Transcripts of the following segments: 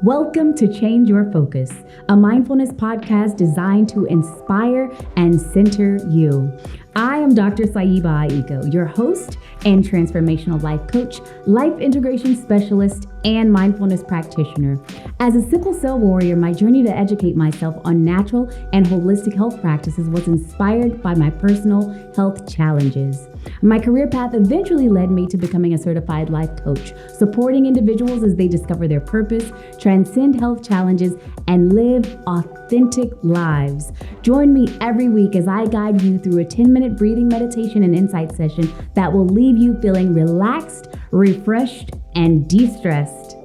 Welcome to Change Your Focus, a mindfulness podcast designed to inspire and center you. I am Dr. Sayiba Aiko, your host and transformational life coach, life integration specialist, and mindfulness practitioner. As a sickle cell warrior, my journey to educate myself on natural and holistic health practices was inspired by my personal health challenges. My career path eventually led me to becoming a certified life coach, supporting individuals as they discover their purpose, transcend health challenges, and live authentic lives. Join me every week as I guide you through a 10-minute breathing meditation and insight session that will leave you feeling relaxed, refreshed, and de-stressed.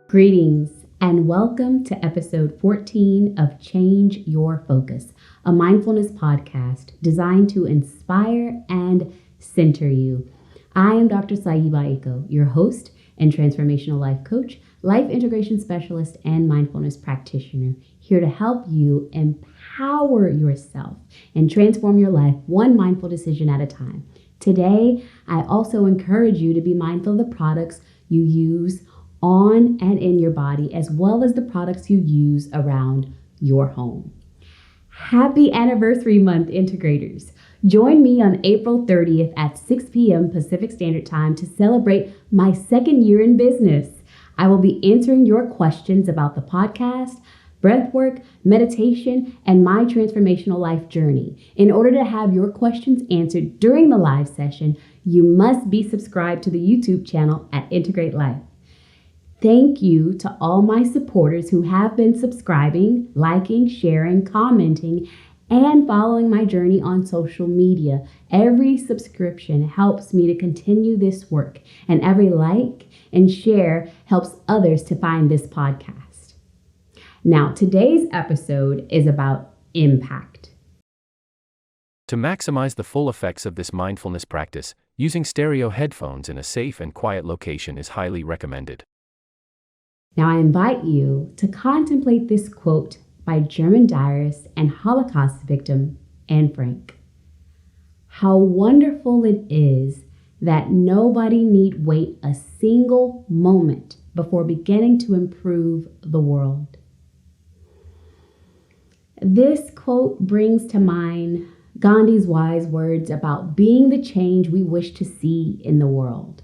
Greetings and welcome to episode 14 of Change Your Focus, a mindfulness podcast designed to inspire and center you. I am Dr. Sayiba Aiko, your host and transformational life coach, life integration specialist, and mindfulness practitioner, here to help you empower yourself and transform your life one mindful decision at a time. Today, I also encourage you to be mindful of the products you use on and in your body, as well as the products you use around your home. Happy anniversary month, integrators. Join me on April 30th at 6 p.m. Pacific Standard Time to celebrate my second year in business. I will be answering your questions about the podcast, breathwork, meditation, and my transformational life journey. In order to have your questions answered during the live session, you must be subscribed to the YouTube channel at Integr8 Lyfe. Thank you to all my supporters who have been subscribing, liking, sharing, commenting, and following my journey on social media. Every subscription helps me to continue this work, and every like and share helps others to find this podcast. Now, today's episode is about impact. To maximize the full effects of this mindfulness practice, using stereo headphones in a safe and quiet location is highly recommended. Now I invite you to contemplate this quote by German diarist and Holocaust victim Anne Frank. How wonderful it is that nobody need wait a single moment before beginning to improve the world. This quote brings to mind Gandhi's wise words about being the change we wish to see in the world.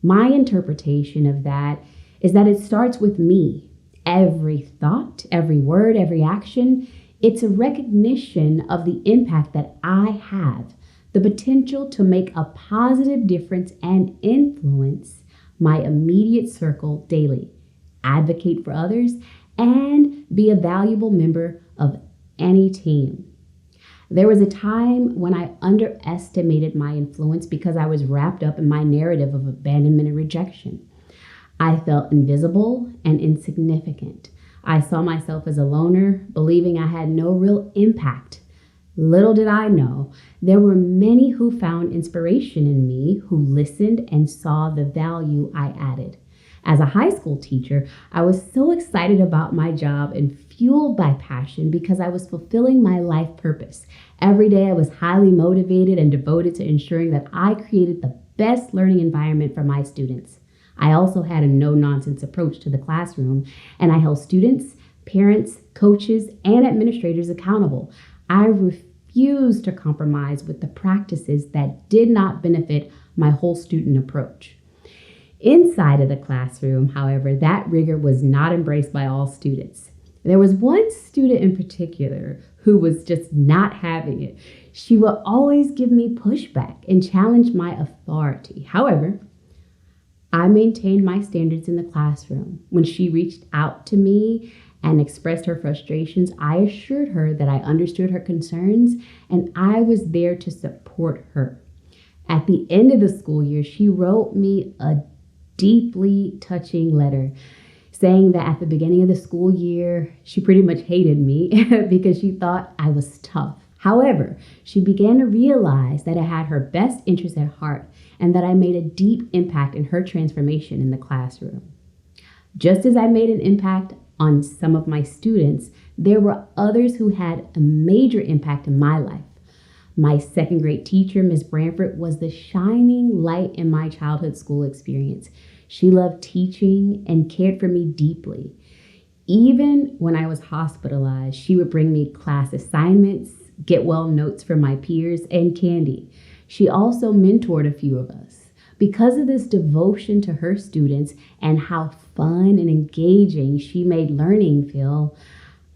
My interpretation of that is that it starts with me. Every thought, every word, every action, it's a recognition of the impact that I have, the potential to make a positive difference and influence my immediate circle daily, advocate for others, and be a valuable member of any team. There was a time when I underestimated my influence because I was wrapped up in my narrative of abandonment and rejection. I felt invisible and insignificant. I saw myself as a loner, believing I had no real impact. Little did I know, there were many who found inspiration in me, who listened and saw the value I added. As a high school teacher, I was so excited about my job and fueled by passion because I was fulfilling my life purpose. Every day I was highly motivated and devoted to ensuring that I created the best learning environment for my students. I also had a no-nonsense approach to the classroom, and I held students, parents, coaches, and administrators accountable. I refused to compromise with the practices that did not benefit my whole student approach. Inside of the classroom, however, that rigor was not embraced by all students. There was one student in particular who was just not having it. She would always give me pushback and challenge my authority. However, I maintained my standards in the classroom. When she reached out to me and expressed her frustrations, I assured her that I understood her concerns and I was there to support her. At the end of the school year, she wrote me a deeply touching letter saying that at the beginning of the school year, she pretty much hated me because she thought I was tough. However, she began to realize that I had her best interests at heart and that I made a deep impact in her transformation in the classroom. Just as I made an impact on some of my students, There were others who had a major impact in my life. My second grade teacher, Miss Branford, was the shining light in my childhood school experience. She loved teaching and cared for me deeply. Even when I was hospitalized, she would bring me class assignments, get well notes from my peers, and candy. She also mentored a few of us. Because of this devotion to her students and how fun and engaging she made learning feel,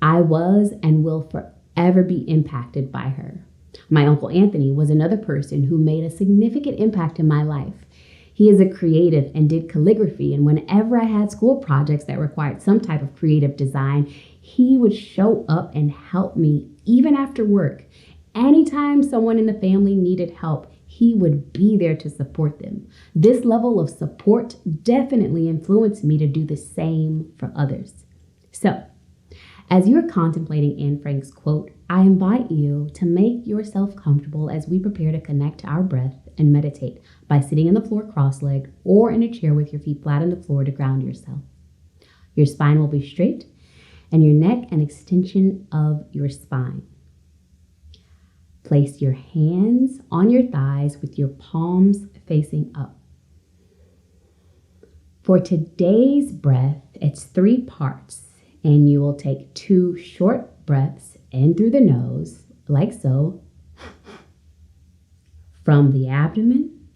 I was and will forever be impacted by her. My Uncle Anthony was another person who made a significant impact in my life. He is a creative and did calligraphy, and whenever I had school projects that required some type of creative design, he would show up and help me even after work. Anytime someone in the family needed help, he would be there to support them. This level of support definitely influenced me to do the same for others. So, as you're contemplating Anne Frank's quote, I invite you to make yourself comfortable as we prepare to connect to our breath and meditate by sitting on the floor cross-legged or in a chair with your feet flat on the floor to ground yourself. Your spine will be straight and your neck an extension of your spine. Place your hands on your thighs with your palms facing up. For today's breath, it's 3 parts, and you will take 2 short breaths in through the nose, like so, from the abdomen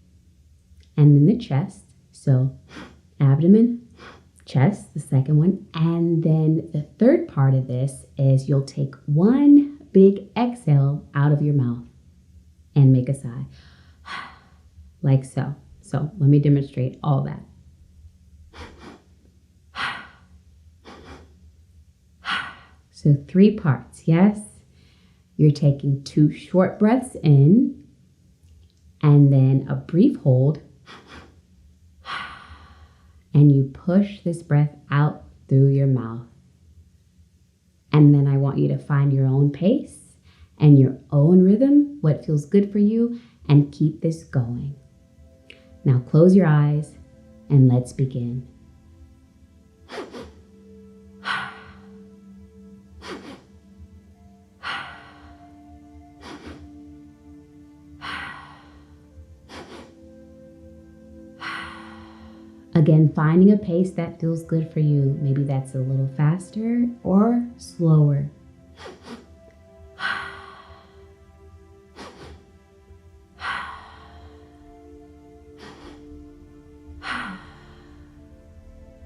and then the chest. So abdomen, chest, the second one. And then the third part of this is you'll take 1 big exhale out of your mouth and make a sigh, like so. So let me demonstrate all that. So 3 parts, yes? You're taking 2 short breaths in and then a brief hold. And you push this breath out through your mouth. And then I want you to find your own pace and your own rhythm, what feels good for you, and keep this going. Now close your eyes and let's begin. Again, finding a pace that feels good for you. Maybe that's a little faster or slower.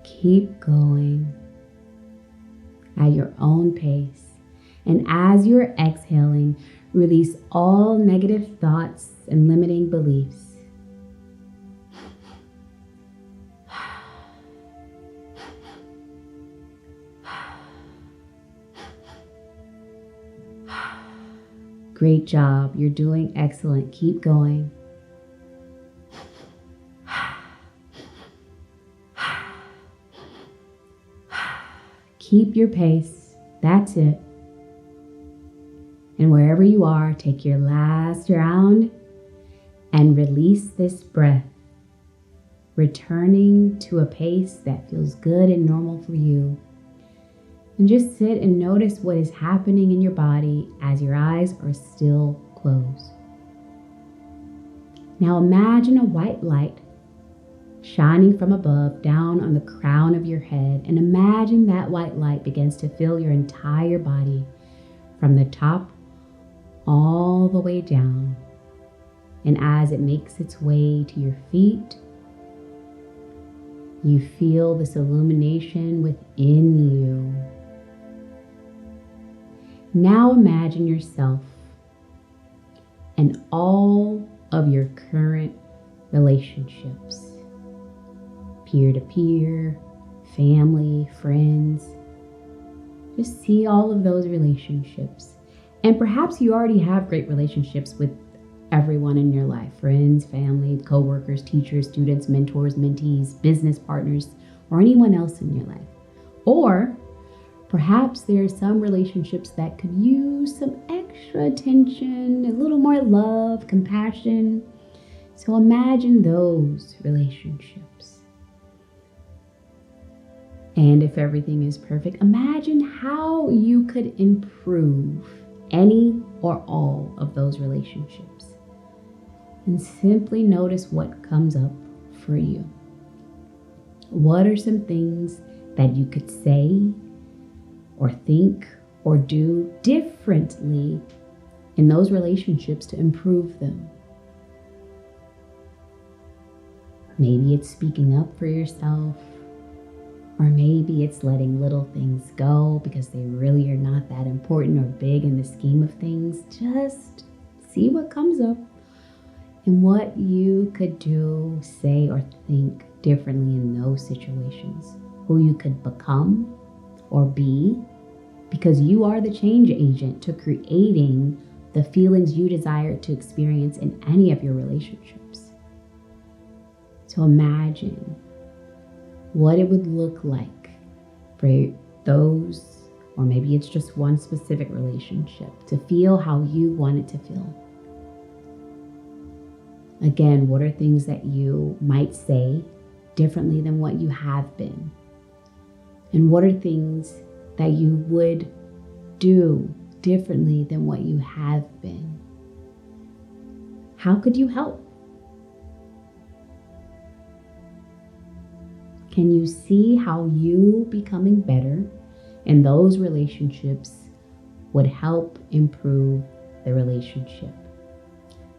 Keep going at your own pace. And as you're exhaling, release all negative thoughts and limiting beliefs. Great job. You're doing excellent. Keep going. Keep your pace. That's it. And wherever you are, take your last round and release this breath, returning to a pace that feels good and normal for you. And just sit and notice what is happening in your body as your eyes are still closed. Now imagine a white light shining from above down on the crown of your head, and imagine that white light begins to fill your entire body from the top all the way down. And as it makes its way to your feet, you feel this illumination within you. Now imagine yourself and all of your current relationships, peer-to-peer, family, friends. Just see all of those relationships. And perhaps you already have great relationships with everyone in your life, friends, family, coworkers, teachers, students, mentors, mentees, business partners, or anyone else in your life. Or perhaps there are some relationships that could use some extra attention, a little more love, compassion. So imagine those relationships. And if everything is perfect, imagine how you could improve any or all of those relationships. And simply notice what comes up for you. What are some things that you could say or think or do differently in those relationships to improve them? Maybe it's speaking up for yourself, or maybe it's letting little things go because they really are not that important or big in the scheme of things. Just see what comes up and what you could do, say, or think differently in those situations. Who you could become or be, because you are the change agent to creating the feelings you desire to experience in any of your relationships. So imagine what it would look like for those, or maybe it's just one specific relationship, to feel how you want it to feel. Again, what are things that you might say differently than what you have been? And what are things that you would do differently than what you have been? How could you help? Can you see how you becoming better in those relationships would help improve the relationship?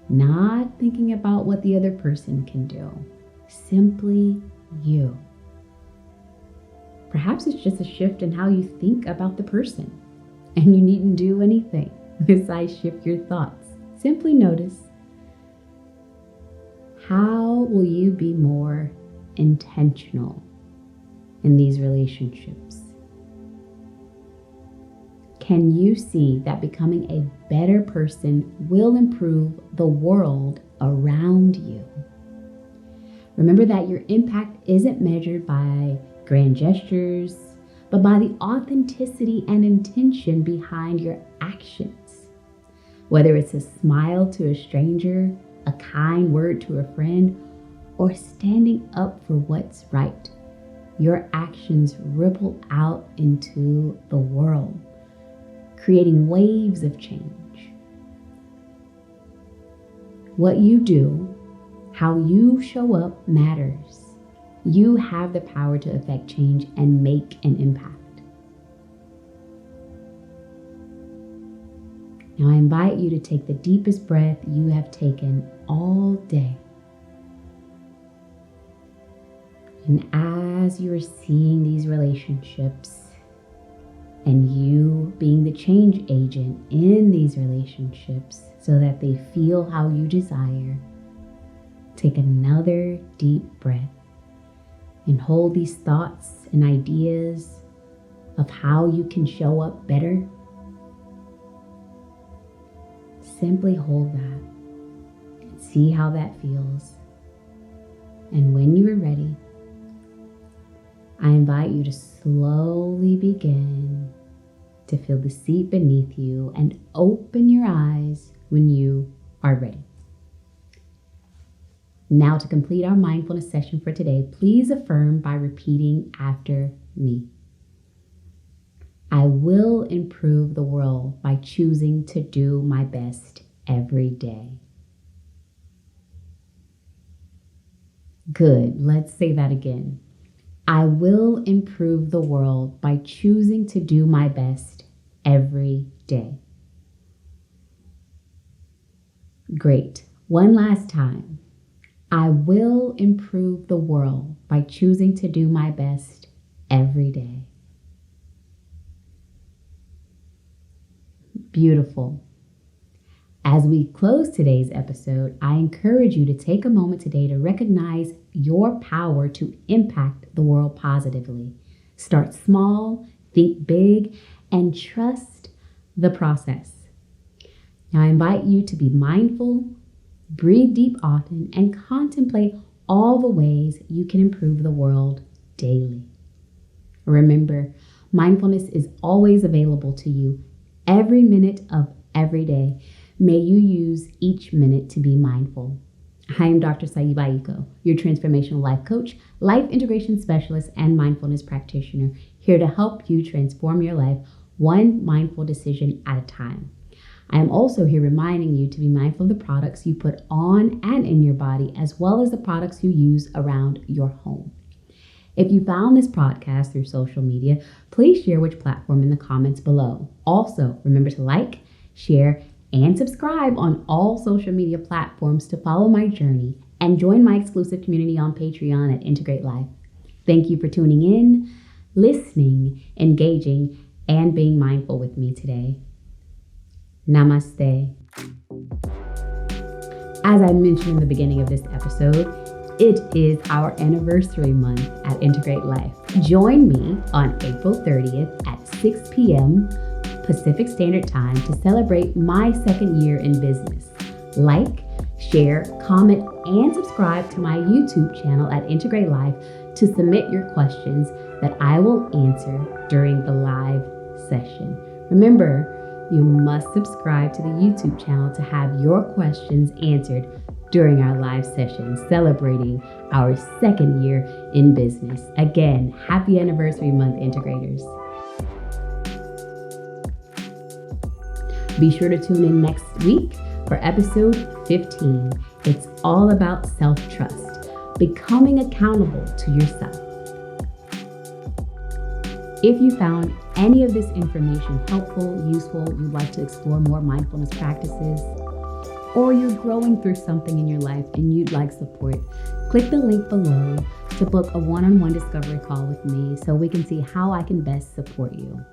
Not thinking about what the other person can do, simply you. Perhaps it's just a shift in how you think about the person, and you needn't do anything besides shift your thoughts. Simply notice, how will you be more intentional in these relationships? Can you see that becoming a better person will improve the world around you? Remember that your impact isn't measured by grand gestures, but by the authenticity and intention behind your actions. Whether it's a smile to a stranger, a kind word to a friend, or standing up for what's right, your actions ripple out into the world, creating waves of change. What you do, how you show up matters. You have the power to affect change and make an impact. Now I invite you to take the deepest breath you have taken all day. And as you are seeing these relationships and you being the change agent in these relationships so that they feel how you desire, take another deep breath and hold these thoughts and ideas of how you can show up better. Simply hold that and see how that feels. And when you are ready, I invite you to slowly begin to feel the seat beneath you and open your eyes when you are ready. Now, to complete our mindfulness session for today, please affirm by repeating after me. I will improve the world by choosing to do my best every day. Good. Let's say that again. I will improve the world by choosing to do my best every day. Great. One last time. I will improve the world by choosing to do my best every day. Beautiful. As we close today's episode, I encourage you to take a moment today to recognize your power to impact the world positively. Start small, think big, and trust the process. Now, I invite you to be mindful, breathe deep often, and contemplate all the ways you can improve the world daily. Remember, mindfulness is always available to you every minute of every day. May you use each minute to be mindful. I am Dr. Sayiba Aiko, your transformational life coach, life integration specialist, and mindfulness practitioner, here to help you transform your life one mindful decision at a time. I am also here reminding you to be mindful of the products you put on and in your body, as well as the products you use around your home. If you found this podcast through social media, please share which platform in the comments below. Also, remember to like, share, and subscribe on all social media platforms to follow my journey and join my exclusive community on Patreon at Integr8 Lyfe. Thank you for tuning in, listening, engaging, and being mindful with me today. Namaste. As I mentioned in the beginning of this episode, it is our anniversary month at Integr8 Lyfe. Join me on April 30th at 6 p.m. Pacific Standard Time to celebrate my second year in business. Like, share, comment, and subscribe to my YouTube channel at Integr8 Lyfe to submit your questions that I will answer during the live session. Remember, you must subscribe to the YouTube channel to have your questions answered during our live session celebrating our second year in business. Again, happy anniversary month, integrators. Be sure to tune in next week for episode 15. It's all about self-trust, becoming accountable to yourself. If you found any of this information helpful, useful, you'd like to explore more mindfulness practices, or you're growing through something in your life and you'd like support, click the link below to book a one-on-one discovery call with me so we can see how I can best support you.